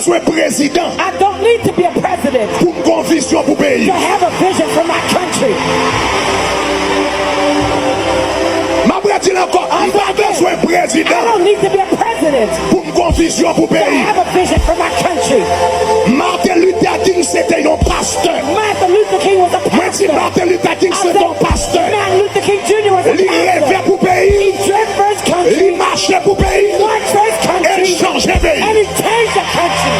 besoin de président. I don't need to be a president Pour une vision pour pays. to have a vision for my country. Ma bretine encore, il pas besoin de I président don't need to be a president pour une vision pour to pays. have a vision for my country. Martin Luther King c'était un pasteur. Martin Luther King was a Moi si pastor. Martin Luther King I c'est said, un pasteur. Martin Luther King Jr. was a Il rêvait pastor. pour pays. He dreamt for his country, Il marchait pour pays. worked for his Et country, changeait pays. and he changed the country.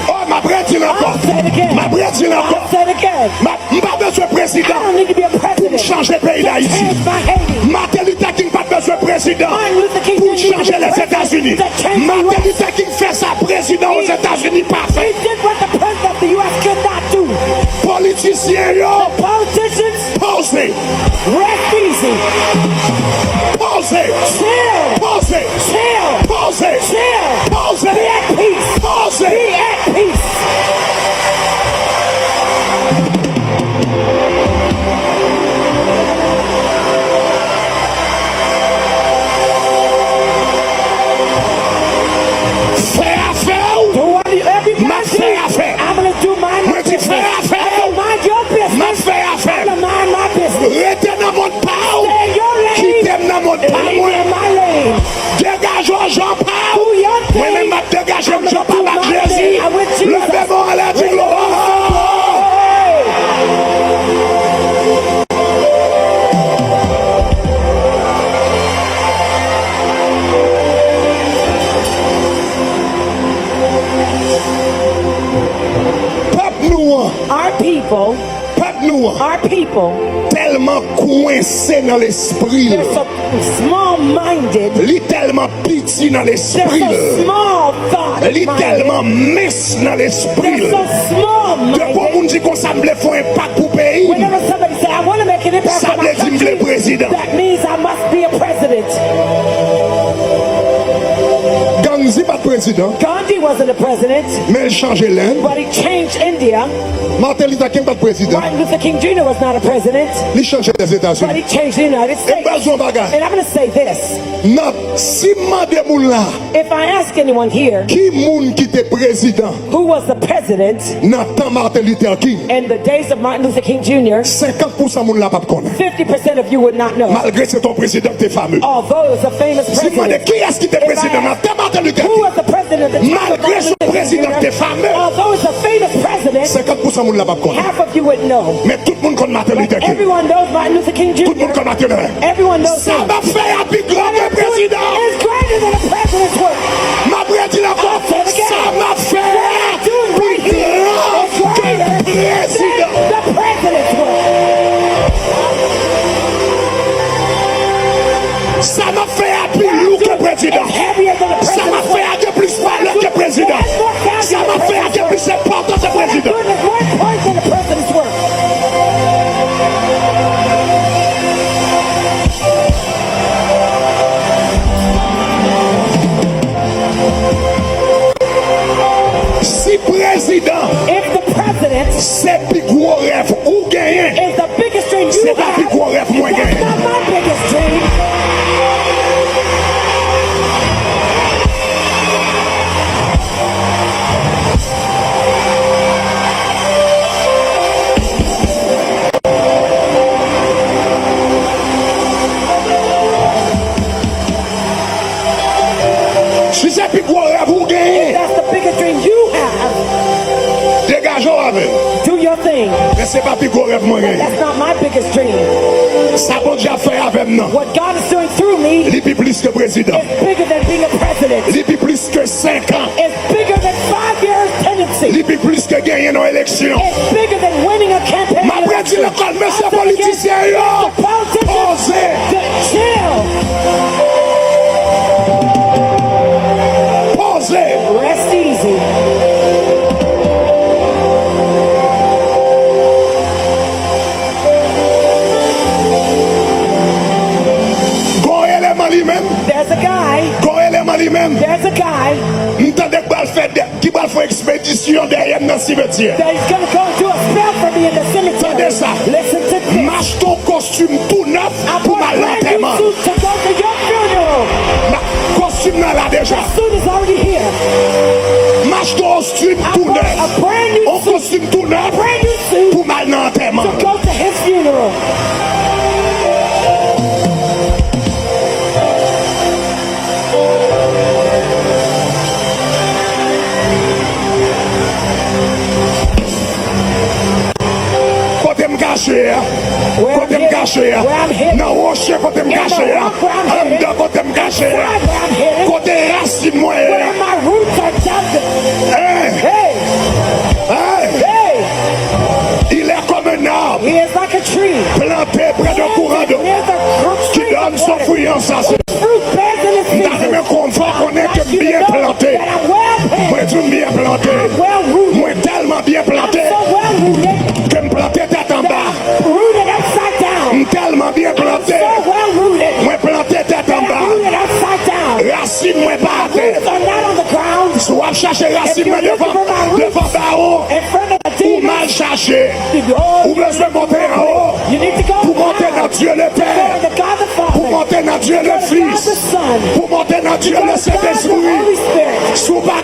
Oh ma bretine encore. I'll say it again. Ma bretine I'll encore. say it again. Ma pas besoin de I président. don't need to be a president Changer le pays to d'Haïti. change my Haiti. Martin Luther King pas besoin de président Martin Luther King pour didn't need changer to be les president États-Unis. to change the Martin US. Luther King fait sa président aux États-Unis He parfait. did what the president of the U.S. could not do. Politiciens yo, Politicians, posez, rest easy. posez, Chill. posez, Chill. posez, Chill. Be posez, at peace. Be posez. at peace. Fais affaire. Do what everybody Ma fais affaire. I'm going to do my Moi tu business. fais affaire. I don't mind your Ma business. fais I'm affaire. going to mind my business. Restez dans mon pas. Stay your Qui lane. t'aime dans mon Leave pas. in my lane. Dégageons Jean Paul. Do your thing. Moi-même, ma dégage I'm Jean gonna do Paul à my Jésus. thing. I'm with Jesus. Levez-moi à la gloire. Peuple nous, Our people, tellement coincé dans l'esprit. they're so small-minded. Li tellement petit dans They're l'esprit. so small Li thought. tellement mince dans l'esprit. They're so De quoi small-minded. on dit qu'on s'aime faire un impact pour le pays. Whenever somebody say, I want to make an impact Ça for my veut dire country, le président. that means I must be a president. Gandhi pas président, Gandhi wasn't a president, mais il change l'Inde. but he changed India. Martin Luther King pas président, Martin Luther King Jr. was not a president, il change les but États-Unis. he changed the United Et States. besoin bagage. And I'm going to say this. Non, si mande moun là, If I ask anyone here qui moun qui était président who was the president dans temps Martin Luther King, in the days of Martin Luther King Jr., 50% moun là pas connaît. 50% of you would not know. Malgré c'est ton président qui est fameux. Although it's a famous Si vous demandez president. qui est-ce qui était président dans temps Martin Luther Who King, was the president at the time of malgré Martin son Luther King président qui est Jr.? fameux, Although it's a famous president, 50% moun là pas connaît. half of you would know. Mais tout le monde connaît Martin Luther King. Everyone knows Martin Luther King Tout le monde Jr. connaît Martin Luther King. Everyone knows Ça him. m'a fait un plus grand que président. It's greater than a president's work. Ma bretine encore, ça m'a fait Doing plus right here grand is greater que président. than the president's work. Ça m'a fait un plus lourd que président. It's heavier than a Ça m'a president's fait work. un plus valeur que président. Ça m'a fait un plus important que président. Doing it more important than the president's work. Si président, If the president c'est plus gros rêve ou gagner, is the biggest dream you c'est pas plus have, gros rêve moins that's gagner. not my biggest dream. Si c'est plus gros rêve ou gagner, That's the biggest dream you have. dégageons avec. Do your thing. Mais c'est pas plus gros rêve moins gagner. That's not my biggest dream. Ça bon déjà fait avec nous. What God is doing through me Il est plus que président. is bigger than being a president. Il est plus que 5 ans. It's bigger than 5 years tendency. Il est plus que gagner dans l'élection. It's bigger than winning a campaign. Ma bretine l'école, monsieur politicien, yo! The politicians, Osez! chill. Posez! Rest easy. Gon élément lui-même, There's a guy. gon élément lui-même, There's a guy m'tendez qui va faire expédition derrière dans le cimetière. that is going to go do a spell for me in the cemetery. Attendez ça. Listen to this. Marche ton costume tout neuf I pour bought ma a brand new l'enterrement. suit to go to your funeral. Ma costume costume là déjà. The suit is already here. Marche ton costume I tout bought neuf. a brand new Un suit, costume tout neuf brand new suit pour mal dans l'enterrement. to go to his funeral. Côté me cacher, côté me cacher, non rocher côté me cacher, en dedans côté me cacher, Where I'm headed, côté racine moi. where my roots are down. Hey, Hey, hey, hey, il est comme un arbre he is like a tree. planté près d'un courant d'eau Near the qui stream donne of son water. fruit en ça. Fruit bears in its Dans le même season. confort qu'on est que You bien know planté. that I'm well Moi planted, je bien planté. well rooted. Moi tellement bien planté So well rooted, que me planté tête en bas. rooted upside down. Tellement bien planté. So well rooted, Moi planté tête en bas. rooted upside down. Racine moi pas à terre. Roots are not on the ground. Soit chercher racine moi devant barreau. In front of the Ou demon, mal chercher. oh, Ou besoin monter en haut. you need to go Pour monter dans Dieu le to Père. the God the Pour Father, monter dans Dieu le God the Fils. Son, Pour monter dans Dieu God le the Holy Saint-Esprit. Spirit. Sous pas